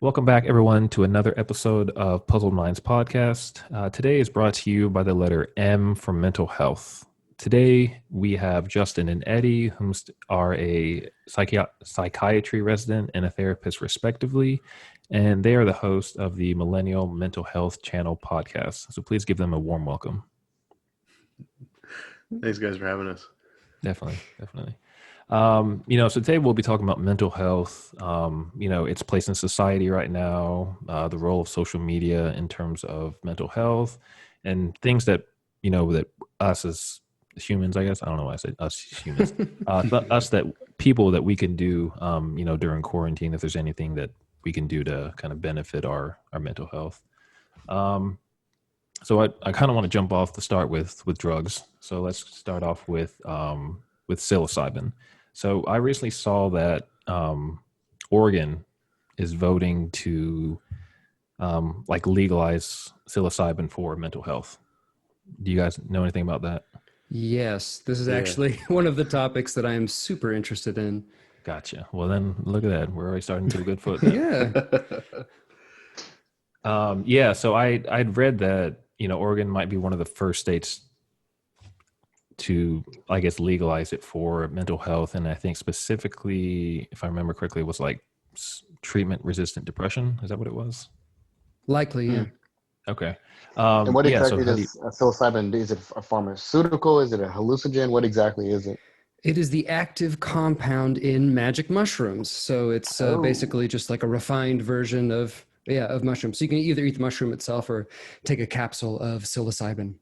Welcome back, everyone, to another episode of Puzzled Minds podcast. Today is brought to you by the letter M for mental health. Today, we have Justin and Eddie, who are a psychiatry resident and a therapist, respectively, and they are the host of the Millennial Mental Health Channel podcast. So please give them a warm welcome. Thanks, guys, for having us. Definitely. So today we'll be talking about mental health, its place in society right now, the role of social media in terms of mental health, and things that, that us as humans, I guess, I don't know why I said us humans, us that people that we can do, during quarantine, if there's anything that we can do to kind of benefit our mental health. So I kind of want to jump off to start with drugs. So let's start off with psilocybin. So I recently saw that Oregon is voting to legalize psilocybin for mental health. Do you guys know anything about that? Yes, this is actually one of the topics that I am super interested in. Gotcha. Well, then look at that. We're already starting to a good foot. Yeah. So I'd read that, Oregon might be one of the first states to, I guess, legalize it for mental health. And I think specifically, if I remember correctly, it was like treatment-resistant depression. Is that what it was? Likely, yeah. Okay. And what exactly does psilocybin do? Is it a pharmaceutical? Is it a hallucinogen? What exactly is it? It is the active compound in magic mushrooms. So it's basically just like a refined version of mushrooms. So you can either eat the mushroom itself or take a capsule of psilocybin.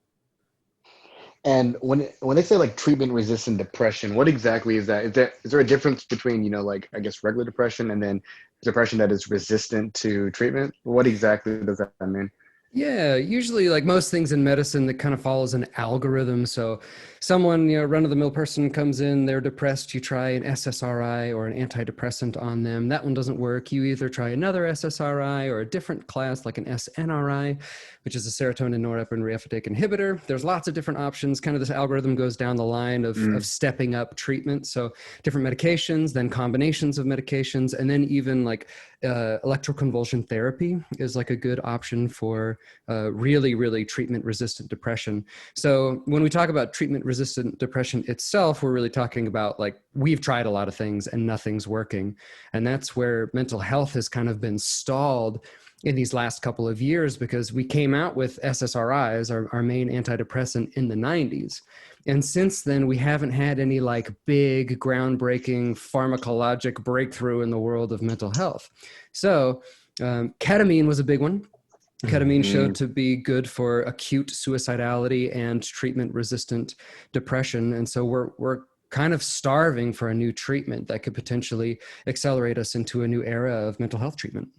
And when they say like treatment-resistant depression, what exactly is that? Is there a difference between, I guess regular depression and then depression that is resistant to treatment? What exactly does that mean? Yeah, usually like most things in medicine that kind of follows an algorithm. So someone, run-of-the-mill person comes in, they're depressed, you try an SSRI or an antidepressant on them. That one doesn't work. You either try another SSRI or a different class like an SNRI, which is a serotonin norepinephrine reuptake inhibitor. There's lots of different options. Kind of this algorithm goes down the line of stepping up treatment. So different medications, then combinations of medications, and then even like electroconvulsion therapy is like a good option for really treatment-resistant depression. So when we talk about treatment-resistant depression itself, we're really talking about like we've tried a lot of things and nothing's working. And that's where mental health has kind of been stalled in these last couple of years because we came out with SSRIs, our main antidepressant, in the 90s. And since then, we haven't had any like big groundbreaking pharmacologic breakthrough in the world of mental health. So ketamine was a big one. Ketamine showed to be good for acute suicidality and treatment-resistant depression. And so we're kind of starving for a new treatment that could potentially accelerate us into a new era of mental health treatment.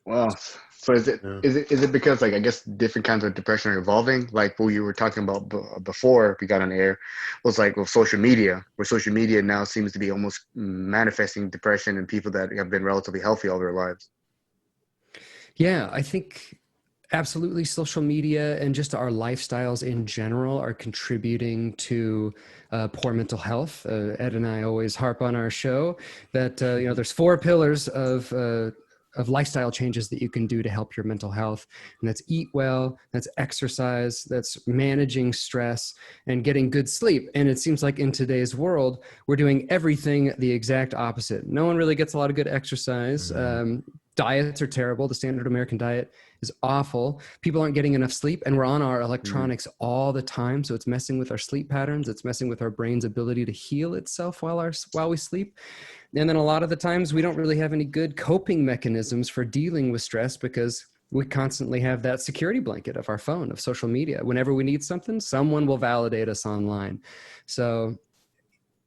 Wow. So is it because like I guess different kinds of depression are evolving? Like what you were talking about before we got on air was like with social media, where social media now seems to be almost manifesting depression in people that have been relatively healthy all their lives. Yeah, I think absolutely social media and just our lifestyles in general are contributing to poor mental health. Ed and I always harp on our show that there's 4 pillars of lifestyle changes that you can do to help your mental health. And that's eat well, that's exercise, that's managing stress, and getting good sleep. And it seems like in today's world, we're doing everything the exact opposite. No one really gets a lot of good exercise. Diets are terrible. The standard American diet is awful. People aren't getting enough sleep, and we're on our electronics all the time. So it's messing with our sleep patterns. It's messing with our brain's ability to heal itself while we sleep. And then a lot of the times we don't really have any good coping mechanisms for dealing with stress because we constantly have that security blanket of our phone, of social media. Whenever we need something, someone will validate us online. So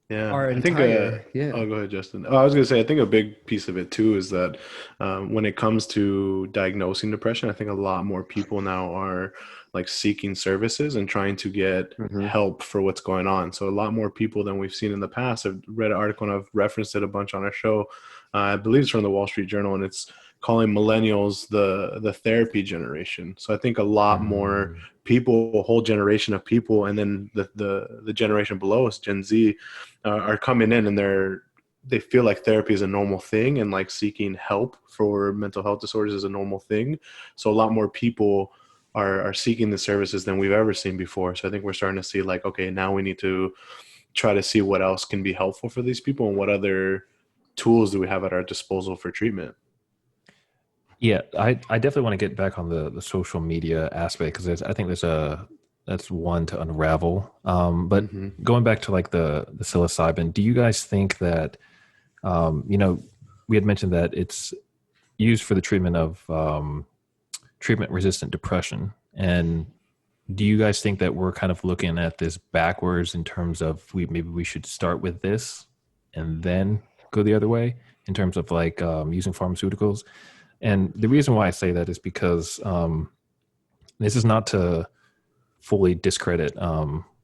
yeah, our I think, entire, oh, go ahead, Justin. I was going to say, I think a big piece of it too is that when it comes to diagnosing depression, I think a lot more people now are like seeking services and trying to get help for what's going on. So a lot more people than we've seen in the past. I've read an article and I've referenced it a bunch on our show. I believe it's from the Wall Street Journal, and it's calling millennials the therapy generation. So I think a lot more people, a whole generation of people, and then the generation below us, Gen Z, are coming in and they're they feel like therapy is a normal thing, and like seeking help for mental health disorders is a normal thing. So a lot more people are seeking the services than we've ever seen before. So I think we're starting to see like, okay, now we need to try to see what else can be helpful for these people and what other tools do we have at our disposal for treatment. Yeah, I definitely want to get back on the social media aspect because I think that's one to unravel. But Mm-hmm. going back to like the psilocybin, do you guys think that you know, we had mentioned that it's used for the treatment of treatment resistant depression, and do you guys think that we're kind of looking at this backwards in terms of maybe we should start with this and then go the other way in terms of like using pharmaceuticals? And the reason why I say that is because this is not to fully discredit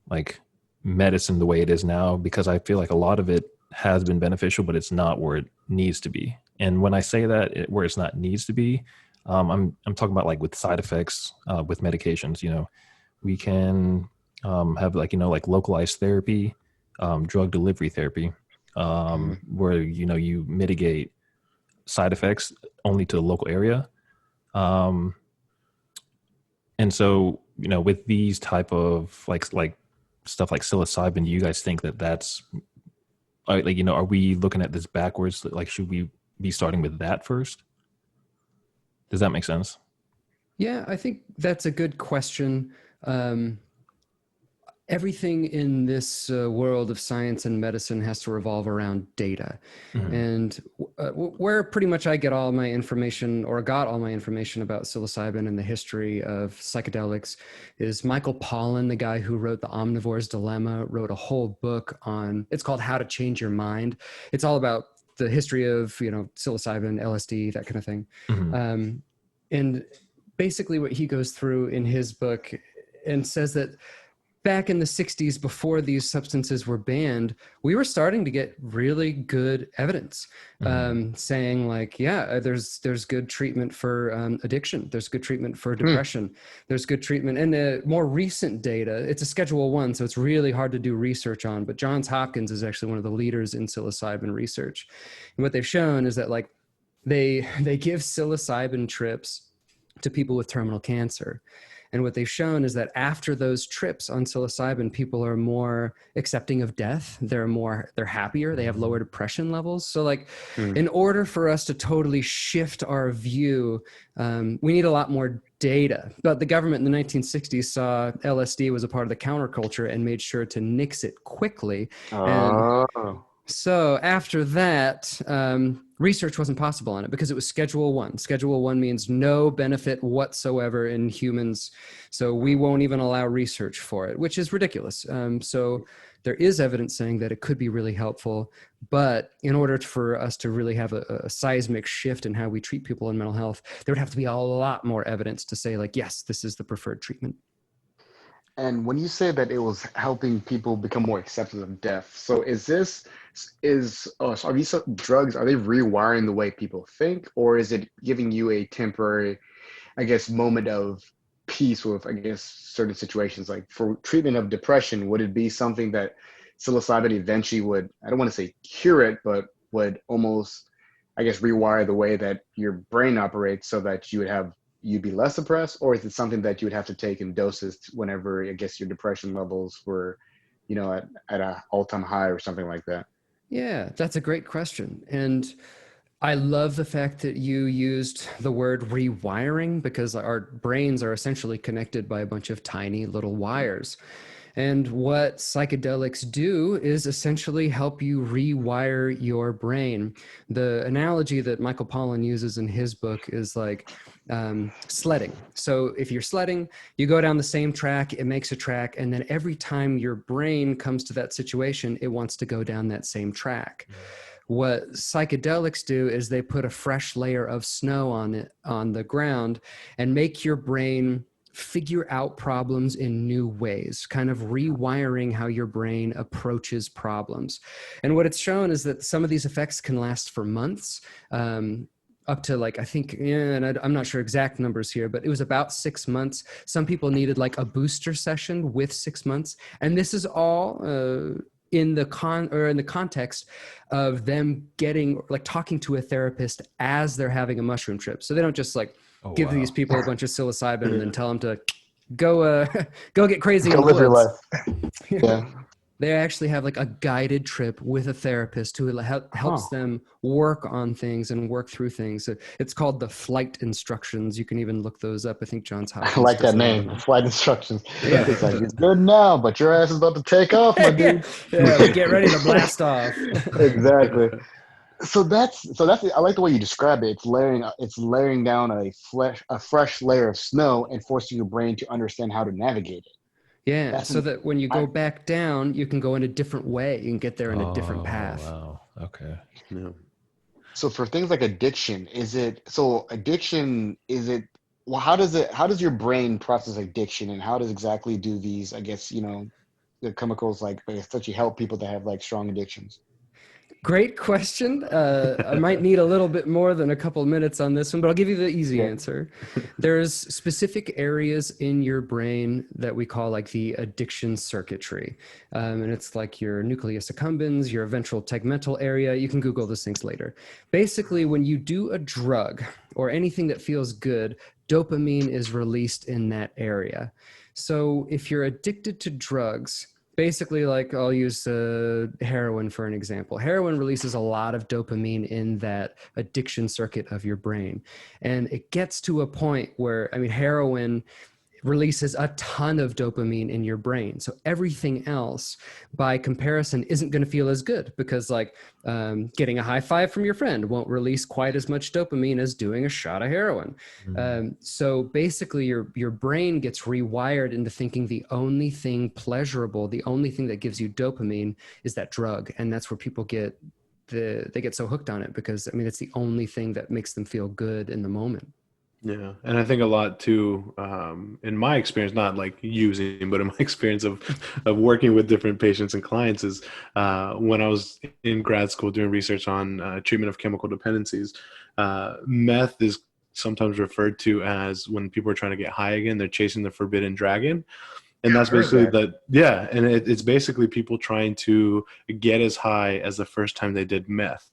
like medicine the way it is now, because I feel like a lot of it has been beneficial, but it's not where it needs to be. And when I say that where it's not needs to be, I'm talking about like with side effects with medications. You know, we can have like, you know, like localized therapy, drug delivery therapy, where, you know, you mitigate side effects only to the local area. Um, and so, you know, with these type of like stuff like psilocybin, do you guys think that that's like, you know, are we looking at this backwards? Like, should we be starting with that first? Does that make sense? Yeah, I think that's a good question. Everything in this world of science and medicine has to revolve around data. Mm-hmm. And where pretty much I get all my information, or got all my information about psilocybin and the history of psychedelics, is Michael Pollan, the guy who wrote The Omnivore's Dilemma, wrote a whole book on, it's called How to Change Your Mind. It's all about the history of, you know, psilocybin, LSD, that kind of thing. Mm-hmm. And basically what he goes through in his book and says that back in the 60s, before these substances were banned, we were starting to get really good evidence, saying like, yeah, there's good treatment for addiction. There's good treatment for depression. There's good treatment. And the more recent data, it's a Schedule I, so it's really hard to do research on, but Johns Hopkins is actually one of the leaders in psilocybin research. And what they've shown is that like they give psilocybin trips to people with terminal cancer. And what they've shown is that after those trips on psilocybin, people are more accepting of death. They're happier. They have lower depression levels. So like, in order for us to totally shift our view, we need a lot more data. But the government in the 1960s saw LSD was a part of the counterculture and made sure to nix it quickly. And so after that, research wasn't possible on it because it was Schedule I. Schedule I means no benefit whatsoever in humans. So we won't even allow research for it, which is ridiculous. So there is evidence saying that it could be really helpful. But in order for us to really have a seismic shift in how we treat people in mental health, there would have to be a lot more evidence to say like, yes, this is the preferred treatment. And when you say that it was helping people become more accepting of death, so are these drugs, are they rewiring the way people think, or is it giving you a temporary, I guess, moment of peace with, I guess, certain situations? Like for treatment of depression, would it be something that psilocybin eventually would, I don't want to say cure it, but would almost, I guess, rewire the way that your brain operates so that you'd be less depressed? Or is it something that you would have to take in doses whenever, I guess, your depression levels were, you know, at an all-time high or something like that? Yeah, that's a great question. And I love the fact that you used the word rewiring, because our brains are essentially connected by a bunch of tiny little wires. And what psychedelics do is essentially help you rewire your brain. The analogy that Michael Pollan uses in his book is like sledding. So if you're sledding, you go down the same track, it makes a track, and then every time your brain comes to that situation, it wants to go down that same track. What psychedelics do is they put a fresh layer of snow on the ground and make your brain figure out problems in new ways, kind of rewiring how your brain approaches problems. And what it's shown is that some of these effects can last for months, up to like, I think, and I'm not sure exact numbers here, but it was about 6 months. Some people needed like a booster session with 6 months. And this is all in the context of them getting like talking to a therapist as they're having a mushroom trip. So they don't just like give these people a bunch of psilocybin and then tell them to go go get crazy Go in the live your woods. life. Yeah. They actually have like a guided trip with a therapist who helps them work on things and work through things. It's called the flight instructions. You can even look those up. I think Johns Hopkins I like does that a lot of name, them. flight instructions. Yeah. It's like, it's good now, but your ass is about to take off, my dude. Yeah, but get ready to blast off. Exactly. So that's I like the way you describe it. It's layering down a fresh layer of snow and forcing your brain to understand how to navigate it. Yeah, That's so an that when you go I, back down, you can go in a different way. You can get there in a different Oh, path. wow. Okay. Yeah. so for things like addiction, is it well, how does your brain process addiction, and how does exactly do these, I guess, the chemicals like essentially help people that have like strong addictions? Great question. I might need a little bit more than a couple of minutes on this one, but I'll give you the easy Yeah. answer. There's specific areas in your brain that we call like the addiction circuitry. And it's like your nucleus accumbens, your ventral tegmental area. You can Google those things later. Basically, when you do a drug or anything that feels good, dopamine is released in that area. So if you're addicted to drugs, basically, like I'll use heroin for an example. Heroin releases a lot of dopamine in that addiction circuit of your brain. And it gets to a point where, I mean, heroin releases a ton of dopamine in your brain. So everything else by comparison isn't going to feel as good because like getting a high five from your friend won't release quite as much dopamine as doing a shot of heroin. So basically your brain gets rewired into thinking the only thing pleasurable, the only thing that gives you dopamine is that drug. And that's where people they get so hooked on it because I mean, it's the only thing that makes them feel good in the moment. Yeah, and I think a lot too, in my experience, not like using, but in my experience of working with different patients and clients, is when I was in grad school doing research on treatment of chemical dependencies. Meth is sometimes referred to as when people are trying to get high again, they're chasing the forbidden dragon. And Yeah, that's I heard basically that. yeah, and it's basically people trying to get as high as the first time they did meth.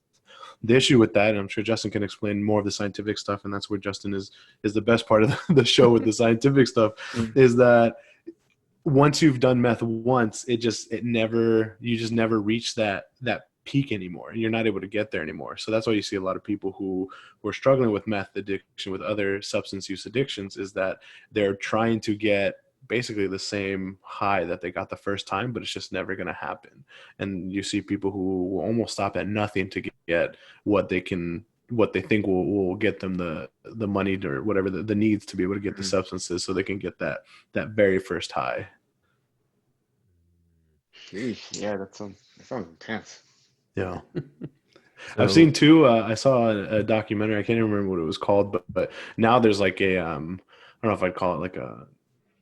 The issue with that, and I'm sure Justin can explain more of the scientific stuff, and that's where Justin is the best part of the show with the scientific stuff, Mm. is that once you've done meth once, you just never reach that peak anymore. You're not able to get there anymore. So that's why you see a lot of people who are struggling with meth addiction, with other substance use addictions, is that they're trying to get basically the same high that they got the first time, but it's just never going to happen. And you see people who will almost stop at nothing to get what they think will get them the money or whatever the needs to be able to get the Mhm. substances so they can get that very first high. Sheesh, yeah, that sounds intense. Yeah. I've So, seen two. I saw a documentary. I can't even remember what it was called, but now there's like I don't know if I'd call it like a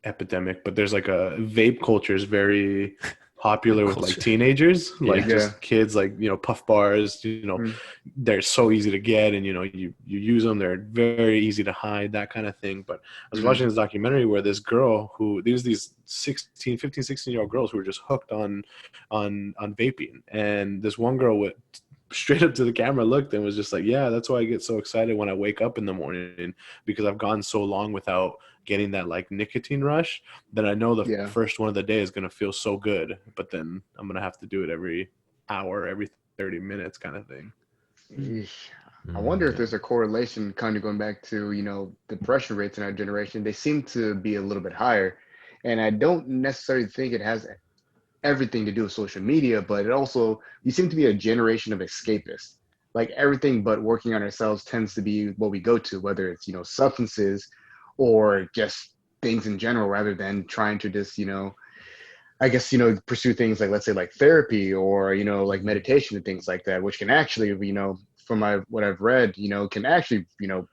epidemic, but there's like a vape culture is very popular with like culture. teenagers, like Yeah. Yeah. just kids, like puff bars. Mm. They're so easy to get, and you use them. They're very easy to hide, that kind of thing. But I was Mm. watching this documentary where this girl who these 16-year-old girls who were just hooked on vaping, and this one girl with straight up to the camera looked and was just like, yeah, that's why I get so excited when I wake up in the morning, because I've gone so long without getting that like nicotine rush that I know the Yeah. first one of the day is going to feel so good, but then I'm going to have to do it every hour, every 30 minutes kind of thing. Yeesh. I wonder if Yeah. there's a correlation, kind of going back to, depression rates in our generation. They seem to be a little bit higher. And I don't necessarily think it has everything to do with social media, but it also, we seem to be a generation of escapists. Like everything but working on ourselves tends to be what we go to, whether it's, substances or just things in general, rather than trying to just, I guess, pursue things like, let's say, like therapy or, like meditation and things like that, which can actually, from what I've read, can actually,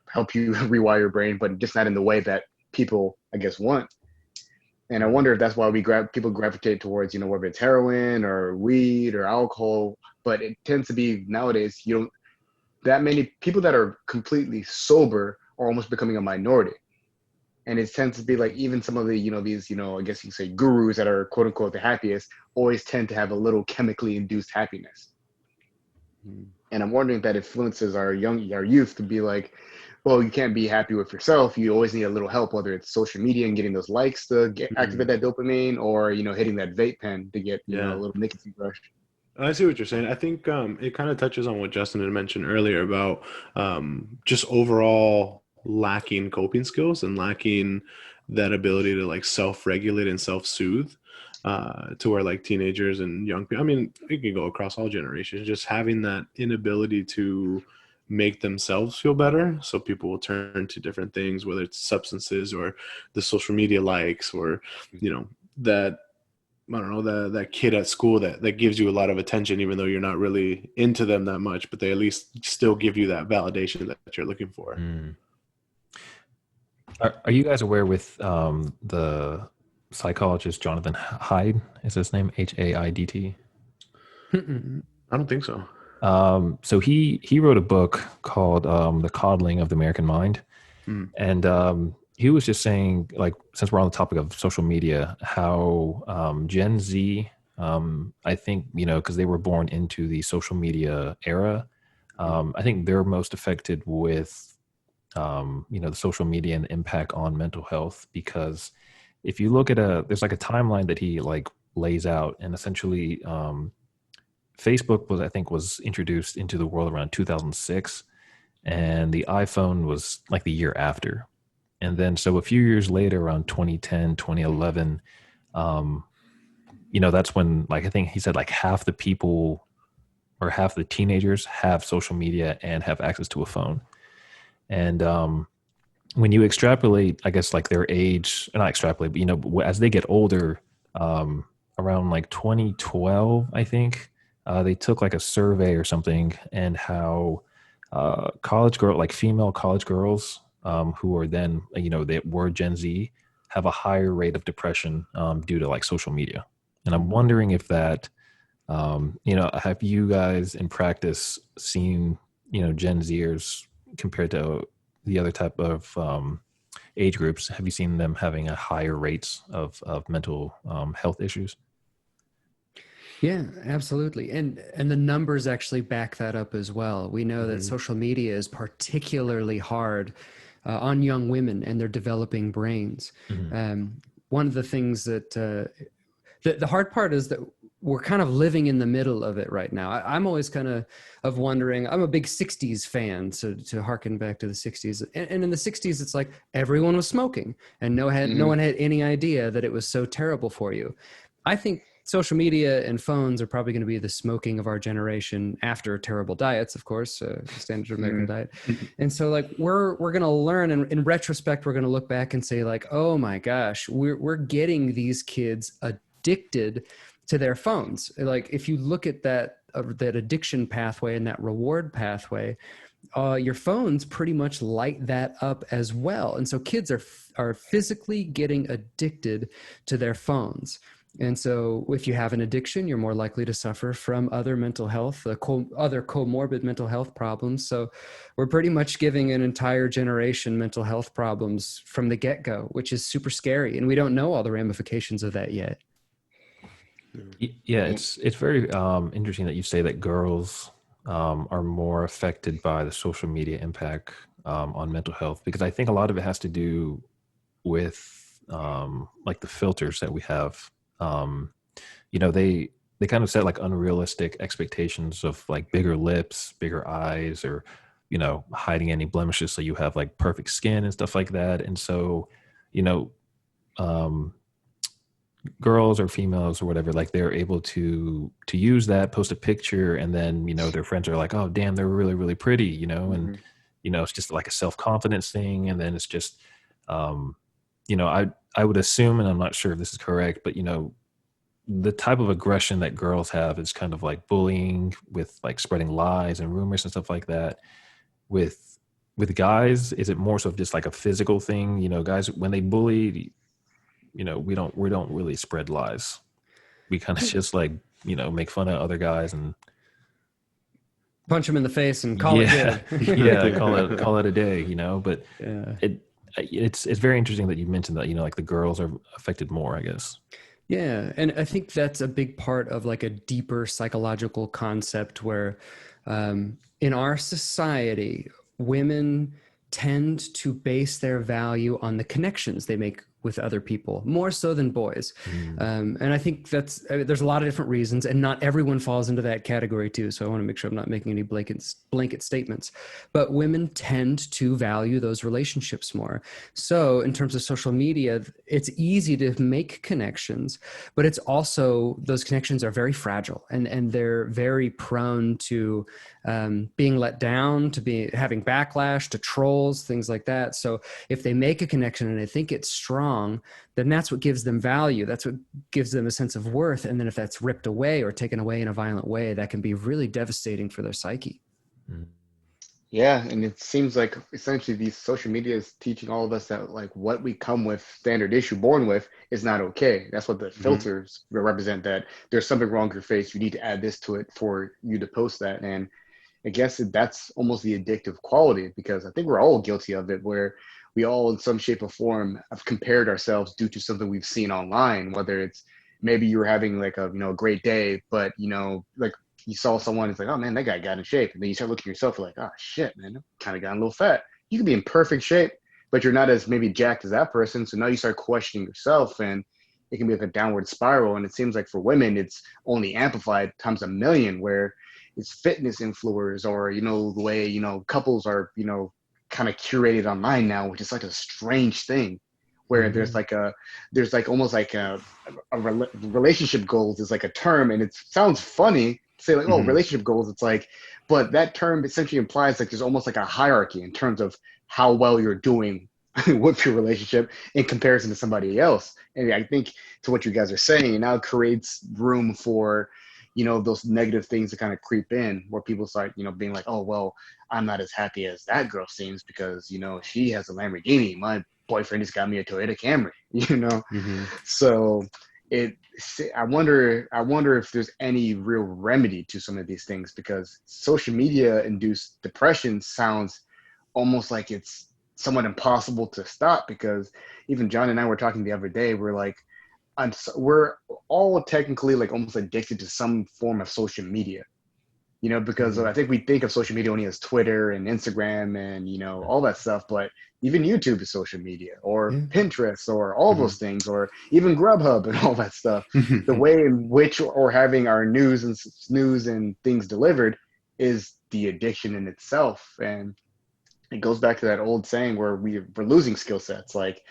help you rewire your brain, but just not in the way that people, I guess, want. And I wonder if that's why people gravitate towards, whether it's heroin or weed or alcohol, but it tends to be nowadays, that many people that are completely sober are almost becoming a minority. And it tends to be like even some of the, these, I guess you could say gurus that are quote unquote the happiest always tend to have a little chemically induced happiness. And I'm wondering if that influences our youth to be like, well, you can't be happy with yourself. You always need a little help, whether it's social media and getting those likes to activate that dopamine, or hitting that vape pen to get a little nicotine rush. I see what you're saying. I think it kind of touches on what Justin had mentioned earlier about just overall lacking coping skills and lacking that ability to like self-regulate and self-soothe to where like teenagers and young people, I mean, it can go across all generations, just having that inability to make themselves feel better. So people will turn to different things, whether it's substances or the social media likes, or, that, I don't know, that kid at school that gives you a lot of attention, even though you're not really into them that much, but they at least still give you that validation that you're looking for. Mm. Are you guys aware with the psychologist Jonathan Haidt? Is his name Haidt? I don't think so. So he wrote a book called The Coddling of the American Mind. And he was just saying, like, since we're on the topic of social media, how Gen Z, I think, because they were born into the social media era, I think they're most affected with, the social media and the impact on mental health. Because if you look at there's like a timeline that he like lays out, and essentially Facebook was introduced into the world around 2006, and the iPhone was like the year after. And then so a few years later, around 2010, 2011, that's when, like, I think he said like half the people or half the teenagers have social media and have access to a phone. And when you extrapolate, I guess, like their age, not extrapolate, but, as they get older, around like 2012, I think, they took like a survey or something, and how female college girls who are then, they were Gen Z, have a higher rate of depression due to like social media. And I'm wondering if that, have you guys in practice seen, Gen Zers compared to the other type of age groups? Have you seen them having a higher rates of mental health issues? Yeah, absolutely. And the numbers actually back that up as well. We know that social media is particularly hard on young women and their developing brains. One of the things that the hard part is that we're kind of living in the middle of it right now. I'm always kind of wondering, I'm a big 60s fan, so to harken back to the 60s. And in the 60s, it's like everyone was smoking, and no one had any idea that it was so terrible for you. I think social media and phones are probably going to be the smoking of our generation, after terrible diets, of course, standard American diet. And so like we're going to learn, and in retrospect, we're going to look back and say like, oh my gosh, we're getting these kids addicted to their phones. Like if you look at that addiction pathway and that reward pathway, your phones pretty much light that up as well. And so kids are physically getting addicted to their phones. And so if you have an addiction, you're more likely to suffer from other mental health, other comorbid mental health problems. So we're pretty much giving an entire generation mental health problems from the get-go, which is super scary. And we don't know all the ramifications of that yet. Yeah, it's very interesting that you say that girls are more affected by the social media impact on mental health, because I think a lot of it has to do with like the filters that we have. They kind of set like unrealistic expectations of like bigger lips, bigger eyes, or hiding any blemishes, so you have like perfect skin and stuff like that. And so girls or females or whatever, like they're able to use that, post a picture, and then their friends are like, oh damn, they're really, really pretty, and it's just like a self-confidence thing. And then it's just I would assume, and I'm not sure if this is correct, but the type of aggression that girls have is kind of like bullying, with like spreading lies and rumors and stuff like that. With guys, is it more so just like a physical thing? Guys, when they bully, we don't really spread lies. We kind of just like make fun of other guys and punch them in the face and call it good. Yeah, call it a day. But it's very interesting that you mentioned that, like the girls are affected more, I guess. Yeah, and I think that's a big part of like a deeper psychological concept where in our society, women tend to base their value on the connections they make with other people more so than boys. Mm. And I think there's a lot of different reasons, and not everyone falls into that category too. So I want to make sure I'm not making any blanket statements, but women tend to value those relationships more. So in terms of social media, it's easy to make connections, but it's also, those connections are very fragile, and they're very prone to being let down, to having backlash, to trolls, things like that. So if they make a connection and they think it's strong, then that's what gives them value. That's what gives them a sense of worth. And then if that's ripped away or taken away in a violent way, that can be really devastating for their psyche. Mm. Yeah, and it seems like essentially these social media is teaching all of us that like what we come with, standard issue, born with, is not okay. That's what the filters represent, that there's something wrong with your face. You need to add this to it for you to post that. And I guess that's almost the addictive quality, because I think we're all guilty of it, where we all in some shape or form have compared ourselves due to something we've seen online, whether it's maybe you were having like a great day, but like you saw someone, it's like, oh man, that guy got in shape. And then you start looking at yourself, you're like, oh shit, man, I kind of got a little fat. You can be in perfect shape, but you're not as maybe jacked as that person. So now you start questioning yourself, and it can be like a downward spiral. And it seems like for women, it's only amplified times a million, where it's fitness influencers, or, the way, couples are, kind of curated online now, which is like a strange thing, where there's like almost like a relationship goals is like a term, and it sounds funny to say like, oh, relationship goals. It's like, but that term essentially implies like there's almost like a hierarchy in terms of how well you're doing with your relationship in comparison to somebody else. And I think to what you guys are saying, it now creates room for, those negative things to kind of creep in, where people start, being like, oh, well, I'm not as happy as that girl seems because, she has a Lamborghini. My boyfriend just got me a Toyota Camry, So I wonder if there's any real remedy to some of these things, because social media induced depression sounds almost like it's somewhat impossible to stop, because even John and I were talking the other day, we're like, we're all technically like almost addicted to some form of social media, because I think we think of social media only as Twitter and Instagram and, all that stuff, but even YouTube is social media, or Pinterest, or all those things, or even Grubhub and all that stuff. The way in which or having our news and things delivered is the addiction in itself. And it goes back to that old saying where we're losing skill sets. Like,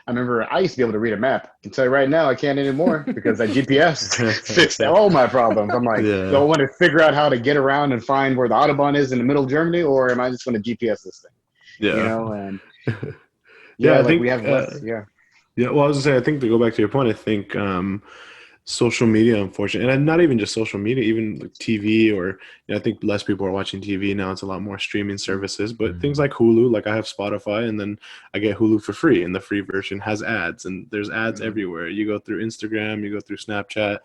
I remember I used to be able to read a map. I can tell you right now, I can't anymore, because that GPS fixed all my problems. I'm like, do I want to figure out how to get around and find where the Autobahn is in the middle of Germany, or am I just going to GPS this thing? And I like think, we have less. Well, I was gonna say, I think to go back to your point, I think social media, unfortunately, and not even just social media, even like TV, or I think less people are watching TV now. It's a lot more streaming services, but things like Hulu, like I have Spotify, and then I get Hulu for free, and the free version has ads, and there's ads everywhere. You go through Instagram, you go through Snapchat,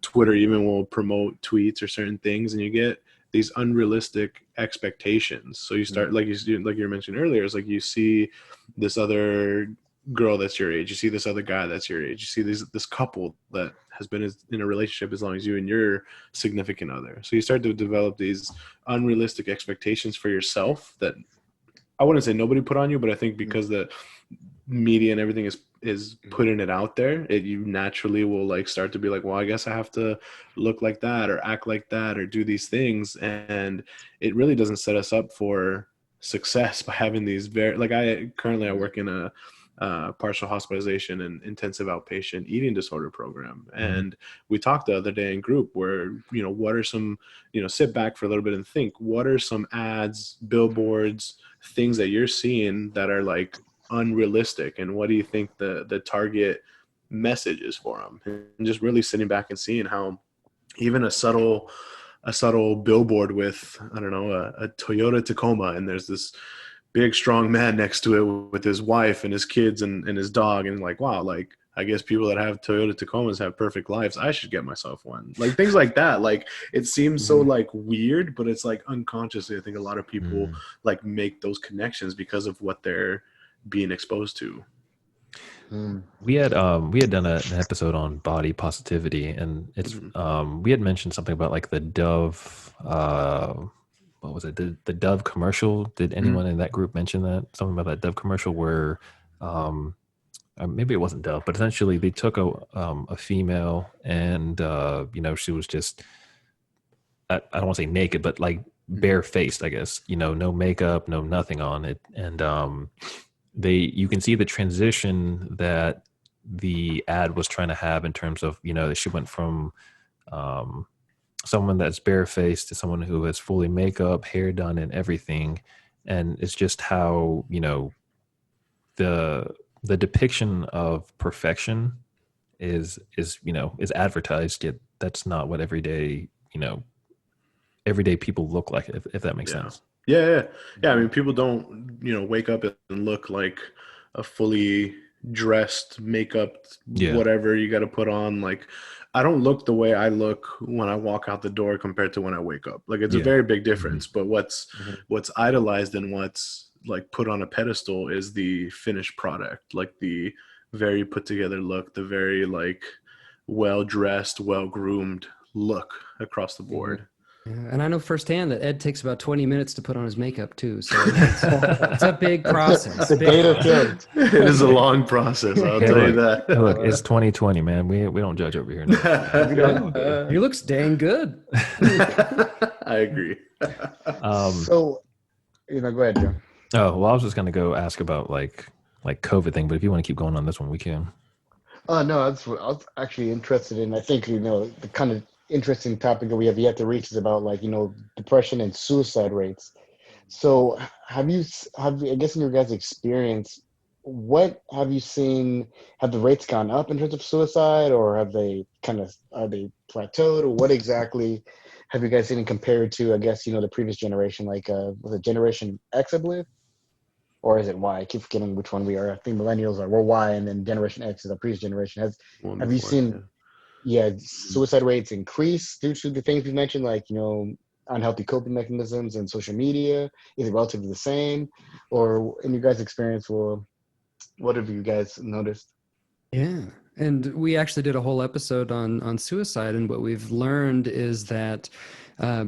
Twitter even will promote tweets or certain things, and you get these unrealistic expectations. So you start, like you mentioned earlier, it's like you see this other girl that's your age, you see this other guy that's your age, you see this couple that has been in a relationship as long as you and your significant other. So you start to develop these unrealistic expectations for yourself that I wouldn't say nobody put on you, but I think because the media and everything is putting it out there, you naturally will like start to be like, well, I guess I have to look like that or act like that or do these things. And it really doesn't set us up for success by having these I work in a partial hospitalization and intensive outpatient eating disorder program. And we talked the other day in group where, what are some, sit back for a little bit and think, what are some ads, billboards, things that you're seeing that are like unrealistic, and what do you think the target message is for them? And just really sitting back and seeing how even a subtle billboard with, I don't know, a Toyota Tacoma, and there's this big strong man next to it with his wife and his kids and his dog, and like, wow, like I guess people that have Toyota Tacomas have perfect lives. I should get myself one. Like things like that. Like it seems so like weird, but it's like unconsciously, I think a lot of people like make those connections because of what they're being exposed to. We had done an episode on body positivity, and it's we had mentioned something about like the Dove what was it, the Dove commercial. Did anyone in that group mention that, something about that Dove commercial where maybe it wasn't Dove, but essentially they took a female, and she was just, I don't want to say naked, but like barefaced, I guess, no makeup, no nothing on it. And you can see the transition that the ad was trying to have in terms of, that she went from someone that's barefaced to someone who has fully makeup, hair done, and everything. And it's just how, the depiction of perfection is advertised, yet that's not what everyday people look like, if that makes sense. Yeah. I mean, people don't, wake up and look like a fully dressed, makeup, whatever you got to put on. Like, I don't look the way I look when I walk out the door compared to when I wake up. Like, it's a very big difference. But what's idolized and what's like put on a pedestal is the finished product, like the very put together look, the very like well dressed, well groomed look across the board. Yeah, and I know firsthand that Ed takes about 20 minutes to put on his makeup too. So it's a big process. The data shows. It is a long process, I'll tell you that. Look, it's 2020, man. We don't judge over here. He looks dang good. I agree. So, go ahead, Joe. Oh, well, I was just going to go ask about like COVID thing, but if you want to keep going on this one, we can. No, that's what I was actually interested in. I think, the kind of interesting topic that we have yet to reach is about depression and suicide rates. So I guess in your guys' experience, what have you seen? Have the rates gone up in terms of suicide, or are they plateaued, or what exactly have you guys seen compared to, I guess, the previous generation, like was it Generation X, I believe? Or is it Y? I keep forgetting which one we are. I think millennials we're Y, and then Generation X is the previous generation. Have you seen suicide rates increase due to the things we mentioned, like, unhealthy coping mechanisms and social media? Is it relatively the same? Or in your guys' experience, what have you guys noticed? Yeah. And we actually did a whole episode on suicide, and what we've learned is that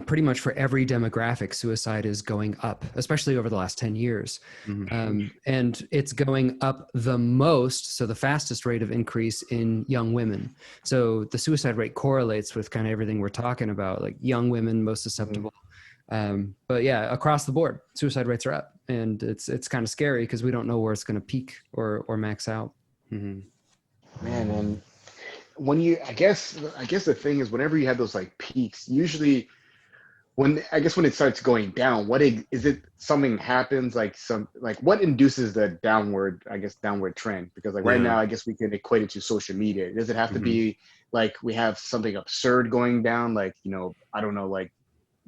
pretty much for every demographic, suicide is going up, especially over the last 10 years. And it's going up the most, so the fastest rate of increase in young women. So the suicide rate correlates with kind of everything we're talking about, like young women, most susceptible. But yeah, across the board, suicide rates are up, and it's kind of scary because we don't know where it's going to peak or max out. Man, and when I guess the thing is, whenever you have those like peaks, usually when it starts going down, is it something happens, like what induces the downward trend? Because like right now, I guess we can equate it to social media. Does it have to be like we have something absurd going down, like, I don't know, like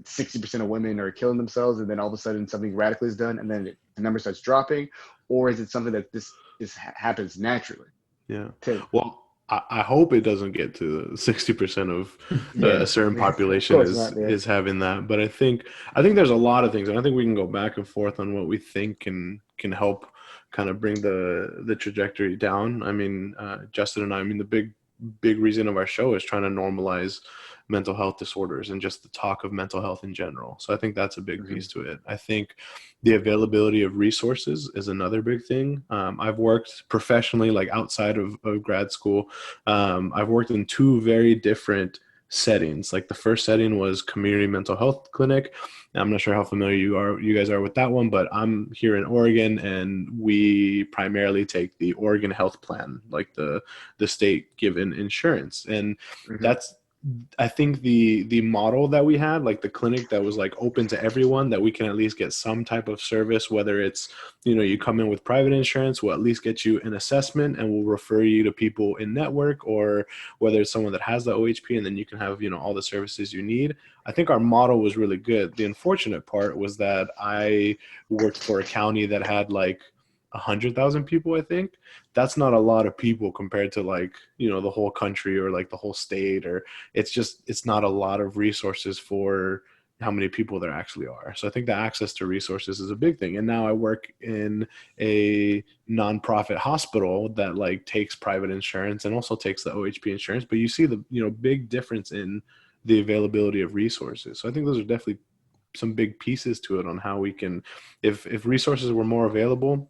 60% of women are killing themselves, and then all of a sudden something radical is done, and then the number starts dropping? Or is it something that this happens naturally? Yeah. Well, I hope it doesn't get to 60% of a certain population is having that. But I think there's a lot of things, and I think we can go back and forth on what we think can help kind of bring the trajectory down. I mean, Justin and I mean, the big reason of our show is trying to normalize mental health disorders and just the talk of mental health in general. So I think that's a big piece to it. I think the availability of resources is another big thing. I've worked professionally, like outside of grad school. I've worked in two very different settings. Like the first setting was community mental health clinic. I'm not sure how familiar you guys are with that one, but I'm here in Oregon, and we primarily take the Oregon health plan, like the state given insurance. And that's, I think the model that we had, like the clinic that was like open to everyone, that we can at least get some type of service, whether it's, you come in with private insurance, we'll at least get you an assessment and we'll refer you to people in network, or whether it's someone that has the OHP, and then you can have, all the services you need. I think our model was really good. The unfortunate part was that I worked for a county that had like 100,000 people. I think that's not a lot of people compared to like, the whole country or like the whole state, or it's not a lot of resources for how many people there actually are. So I think the access to resources is a big thing. And now I work in a nonprofit hospital that like takes private insurance and also takes the OHP insurance, but you see the, big difference in the availability of resources. So I think those are definitely some big pieces to it on how we can, if resources were more available,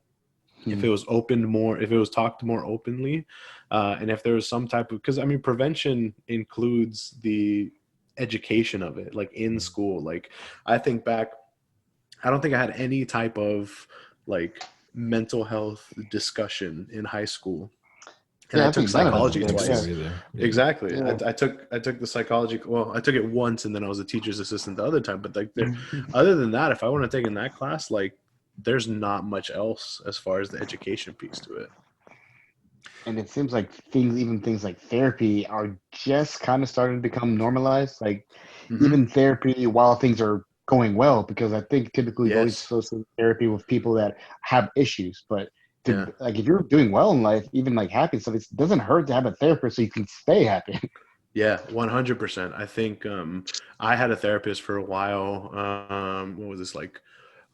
if it was opened more, if it was talked more openly, and if there was some type of, because I mean, prevention includes the education of it, like in school. Like I think back, I don't think I had any type of like mental health discussion in high school. And Yeah, I I took think none of us psychology did. Yeah. So twice. either. Yeah. Exactly. Yeah. I took the psychology. Well, I took it once, and then I was a teacher's assistant the other time. But like, Mhm. other than that, if I want to take in that class, like, there's not much else as far as the education piece to it. And it seems like things like therapy are just kind of starting to become normalized. Like Mm-hmm. even therapy while things are going well, because I think typically you always Yes. associate therapy with people that have issues. But Yeah. like if you're doing well in life, even like happy stuff, it doesn't hurt to have a therapist so you can stay happy. Yeah. 100%. I think I had a therapist for a while. What was this, like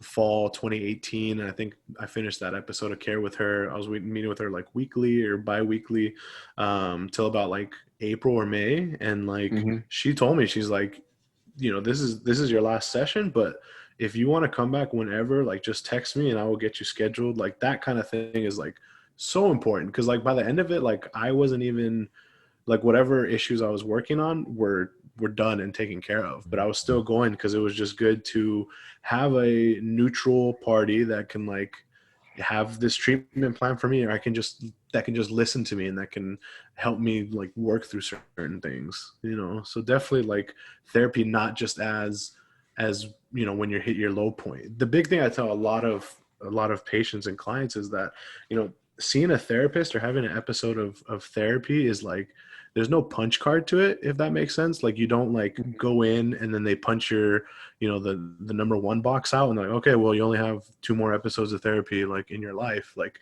fall 2018? And I think I finished that episode of care with her. I was meeting with her like weekly or bi-weekly till about like April or May. And like Hmm. she told me, she's like, this is your last session, but if you want to come back whenever, like just text me and I will get you scheduled. Like that kind of thing is like so important, because like by the end of it, like I wasn't even like, whatever issues I was working on were done and taken care of, but I was still going because it was just good to have a neutral party that can like have this treatment plan for me, or that can just listen to me and that can help me like work through certain things, so definitely like therapy, not just as when you hit your low point. The big thing I tell a lot of patients and clients is that seeing a therapist or having an episode of therapy is like, there's no punch card to it, if that makes sense. Like you don't like go in and then they punch your the number one box out and like, okay, well, you only have 2 more episodes of therapy like in your life. Like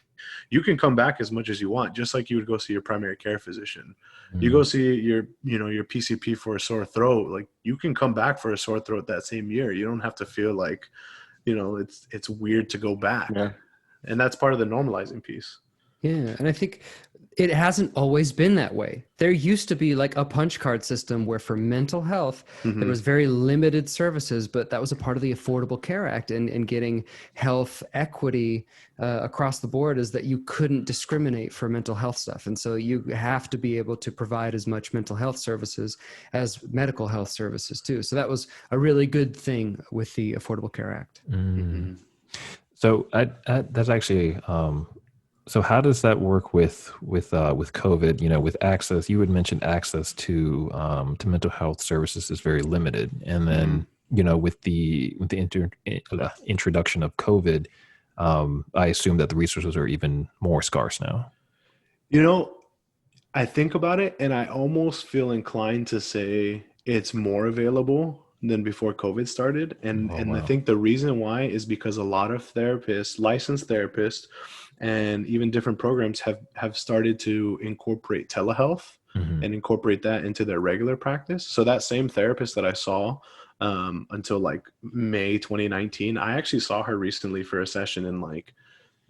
you can come back as much as you want, just like you would go see your primary care physician. You go see your PCP for a sore throat, like you can come back for a sore throat that same year. You don't have to feel like it's weird to go back. Yeah. And that's part of the normalizing piece. Yeah, and I think it hasn't always been that way. There used to be like a punch card system where for mental health, there was very limited services, but that was a part of the Affordable Care Act, and getting health equity across the board is that you couldn't discriminate for mental health stuff. And so you have to be able to provide as much mental health services as medical health services too. So that was a really good thing with the Affordable Care Act. Mm. So that's actually so how does that work with COVID? With access, you had mentioned access to mental health services is very limited, and then with the introduction of COVID, I assume that the resources are even more scarce now. I think about it and I almost feel inclined to say it's more available than before COVID started. And Oh and I wow. think the reason why is because a lot of therapists, licensed therapists, and even different programs have started to incorporate telehealth Hmm. and incorporate that into their regular practice. So that same therapist that I saw until like May 2019, I actually saw her recently for a session in like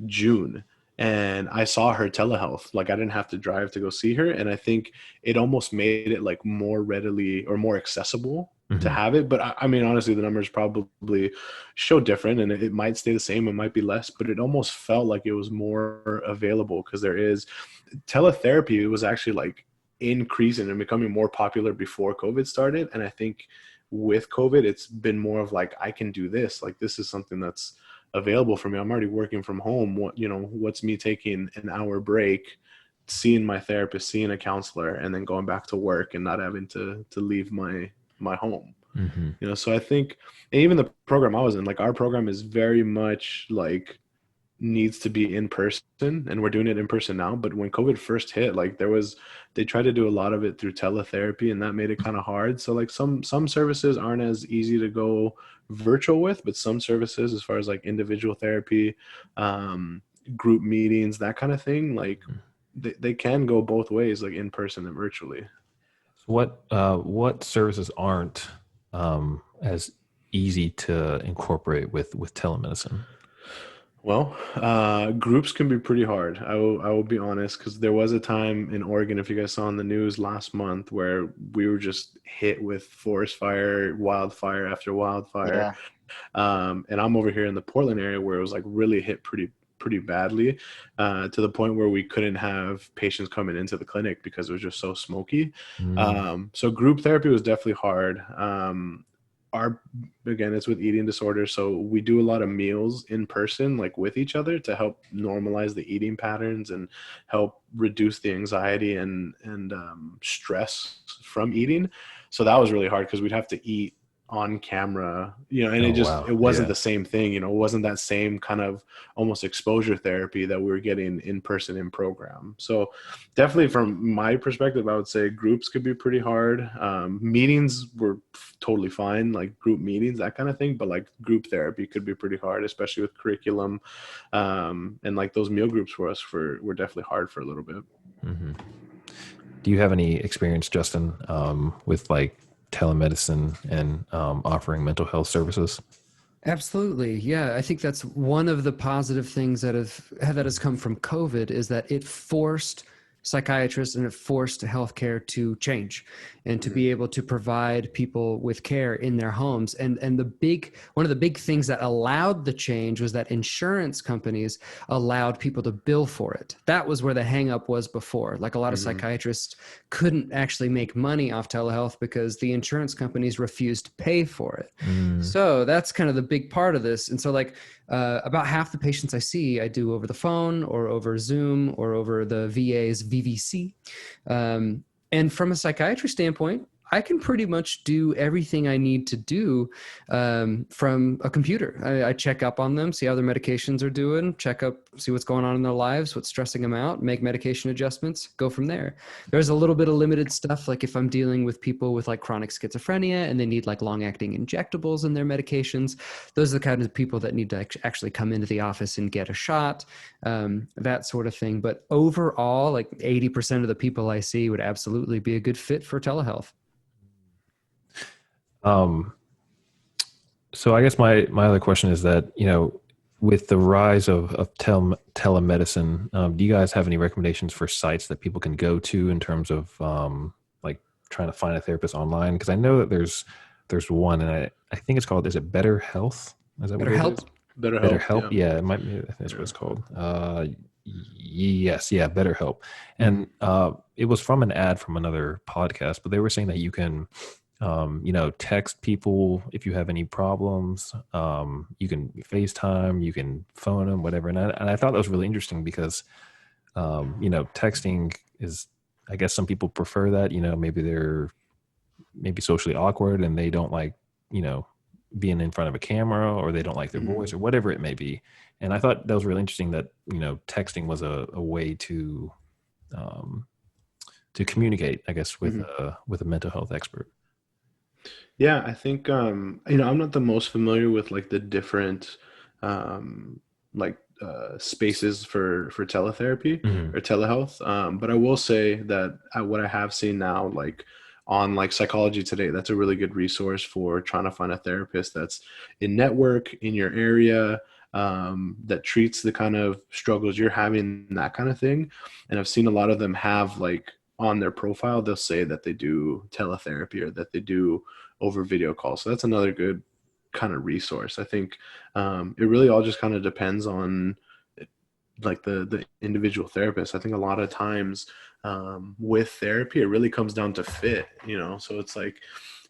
June, and I saw her telehealth. Like I didn't have to drive to go see her. And I think it almost made it like more readily or more accessible to Hmm. have it. But I mean, honestly, the numbers probably show different, and it might stay the same. It might be less, but it almost felt like it was more available because there is teletherapy. It was actually like increasing and becoming more popular before COVID started. And I think with COVID, it's been more of like, I can do this. Like this is something that's available for me. I'm already working from home. What's me taking an hour break, seeing my therapist, seeing a counselor, and then going back to work and not having to leave my home. Hmm. So I think, and even the program I was in, like our program is very much like needs to be in person, and we're doing it in person now. But when COVID first hit, like they tried to do a lot of it through teletherapy, and that made it kind of hard. So like some services aren't as easy to go virtual with, but some services, as far as like individual therapy, um, group meetings, that kind of thing, like they can go both ways, like in person and virtually. So what services aren't as easy to incorporate with telemedicine? Well, groups can be pretty hard. I will be honest, because there was a time in Oregon, if you guys saw on the news last month, where we were just hit with forest fire, wildfire after wildfire. Yeah. And I'm over here in the Portland area where it was like really hit pretty badly, to the point where we couldn't have patients coming into the clinic because it was just so smoky. So group therapy was definitely hard. Again, it's with eating disorders, so we do a lot of meals in person, like with each other, to help normalize the eating patterns and help reduce the anxiety and stress from eating. So that was really hard because we'd have to eat on camera, and Oh, it wow. wasn't Yeah. the same thing, it wasn't that same kind of almost exposure therapy that we were getting in person in program. So definitely from my perspective, I would say groups could be pretty hard. Meetings were totally fine, like group meetings, that kind of thing, but like group therapy could be pretty hard, especially with curriculum. And like those meal groups for us were definitely hard for a little bit. hmm Do you have any experience, Justin, with like telemedicine and offering mental health services? Absolutely. Yeah. I think that's one of the positive things that has come from COVID, is that it forced psychiatrists and it forced healthcare to change and to be able to provide people with care in their homes. And one of the big things that allowed the change was that insurance companies allowed people to bill for it. That was where the hang up was before. Like a lot of psychiatrists couldn't actually make money off telehealth because the insurance companies refused to pay for it. So that's kind of the big part of this. And so like about half the patients I see, I do over the phone or over Zoom or over the VA's VVC. And from a psychiatry standpoint, I can pretty much do everything I need to do from a computer. I check up on them, see how their medications are doing, see what's going on in their lives, what's stressing them out, make medication adjustments, go from there. There's a little bit of limited stuff, like if I'm dealing with people with like chronic schizophrenia and they need like long-acting injectables in their medications, those are the kind of people that need to actually come into the office and get a shot, that sort of thing. But overall, like 80% of the people I see would absolutely be a good fit for telehealth. So I guess my other question is that, with the rise of telemedicine, do you guys have any recommendations for sites that people can go to in terms of like trying to find a therapist online? Because I know that there's one, and I think it's called, is it Better Health? Is that what it BetterHelp? is? Better Better help. Help? Yeah, it might be. I think that's what it's called. Yes, yeah, Better Help. And it was from an ad from another podcast, but they were saying that you can text people if you have any problems. You can FaceTime, you can phone them, whatever. And I thought that was really interesting because, texting is, I guess some people prefer that, maybe they're socially awkward and they don't like, being in front of a camera, or they don't like their voice or whatever it may be. And I thought that was really interesting that, texting was a way to communicate, I guess, with a mental health expert. Yeah, I think I'm not the most familiar with like the different spaces for teletherapy or telehealth, but I will say that what I have seen now, like on like Psychology Today, that's a really good resource for trying to find a therapist that's in network in your area, that treats the kind of struggles you're having, that kind of thing. And I've seen a lot of them have like on their profile, they'll say that they do teletherapy or that they do over video call. So that's another good kind of resource. I think it really all just kind of depends on like the individual therapist. I think a lot of times with therapy, it really comes down to fit, so it's like,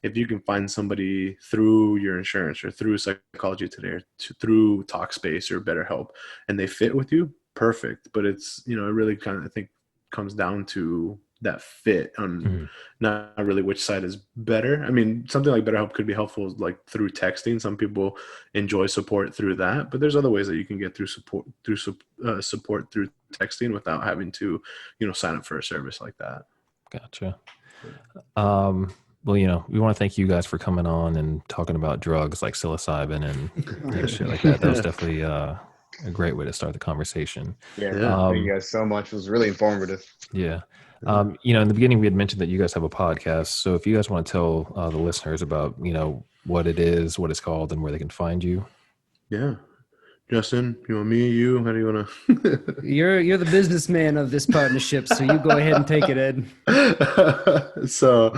if you can find somebody through your insurance or through Psychology Today or through Talkspace or BetterHelp, and they fit with you, perfect. But it's, it really kind of, I think, comes down to that fit on not really which side is better. I mean, something like BetterHelp could be helpful like through texting. Some people enjoy support through that, but there's other ways that you can get through support through texting without having to, sign up for a service like that. Gotcha. Well, we want to thank you guys for coming on and talking about drugs like psilocybin and shit like that. That was definitely a great way to start the conversation. Yeah. Thank you guys so much. It was really informative. Yeah. In the beginning, we had mentioned that you guys have a podcast. So if you guys want to tell the listeners about, what it is, what it's called, and where they can find you. Yeah. Justin, you want me, you? How do you want to? You're the businessman of this partnership, so you go ahead and take it, Ed. So,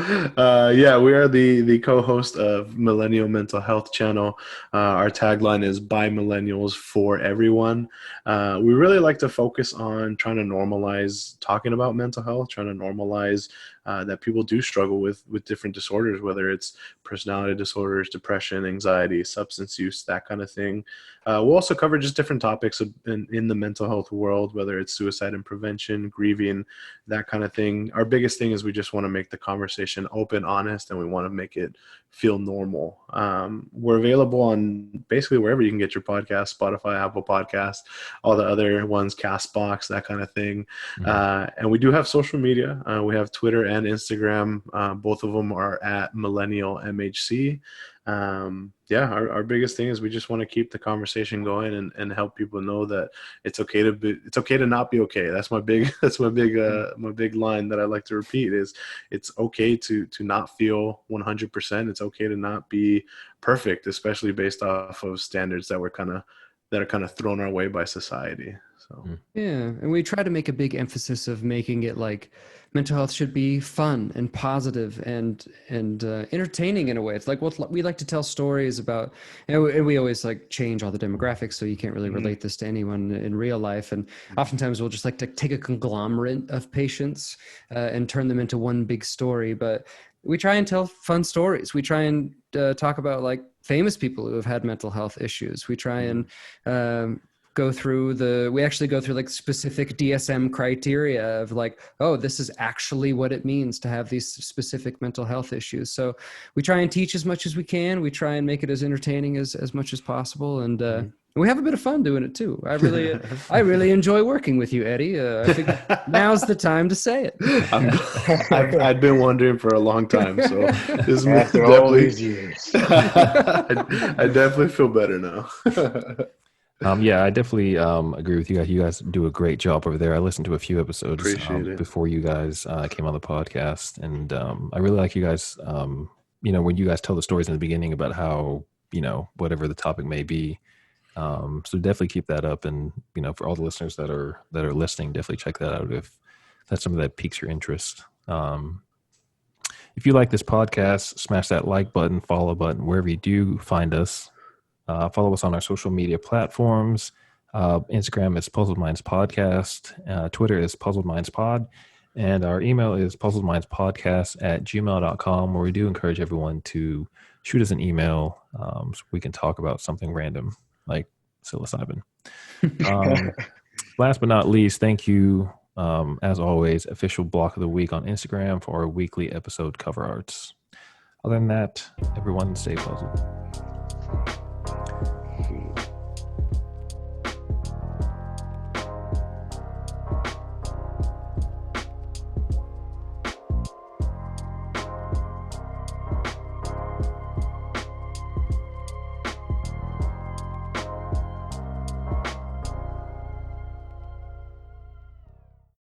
yeah, we are the co-host of Millennial Mental Health Channel. Our tagline is "By Millennials for Everyone." We really like to focus on trying to normalize talking about mental health, trying to normalize that people do struggle with different disorders, whether it's personality disorders, depression, anxiety, substance use, that kind of thing. We'll also cover just different topics in the mental health world, whether it's suicide and prevention, grieving, that kind of thing. Our biggest thing is we just want to make the conversation open, honest, and we want to make it feel normal. We're available on basically wherever you can get your podcast, Spotify, Apple Podcasts, all the other ones, Castbox, that kind of thing. And we do have social media. We have Twitter and Instagram. Both of them are at Millennial MHC. Yeah, our biggest thing is we just want to keep the conversation going and help people know that it's okay to not be okay. That's my big my big line that I like to repeat is it's okay to not feel 100%. It's okay to not be perfect, especially based off of standards that are kind of thrown our way by society. So Yeah, and we try to make a big emphasis of making it like mental health should be fun and positive and entertaining in a way. It's like what we like to tell stories about, and we always like change all the demographics, so you can't really relate this to anyone in real life. And oftentimes we'll just like to take a conglomerate of patients and turn them into one big story. But we try and tell fun stories. We try and talk about like famous people who have had mental health issues. We try and we actually go through like specific DSM criteria of like, oh, this is actually what it means to have these specific mental health issues. So we try and teach as much as we can. We try and make it as entertaining as much as possible. And we have a bit of fun doing it too. I really enjoy working with you, Eddie. I think now's the time to say it. I've been wondering for a long time. So this After all these years, I definitely feel better now. Yeah, I definitely agree with you guys. You guys do a great job over there. I listened to a few episodes Appreciate it. before you guys came on the podcast, and I really like you guys. When you guys tell the stories in the beginning about how whatever the topic may be. So definitely keep that up, and for all the listeners that are listening, definitely check that out if that's something that piques your interest. If you like this podcast, smash that like button, follow button wherever you do find us. Follow us on our social media platforms. Instagram is Puzzled Minds Podcast. Twitter is Puzzled Minds Pod. And our email is puzzledmindspodcast@gmail.com, where we do encourage everyone to shoot us an email so we can talk about something random like psilocybin. Last but not least, thank you, as always, Official Block of the Week on Instagram for our weekly episode cover arts. Other than that, everyone stay puzzled.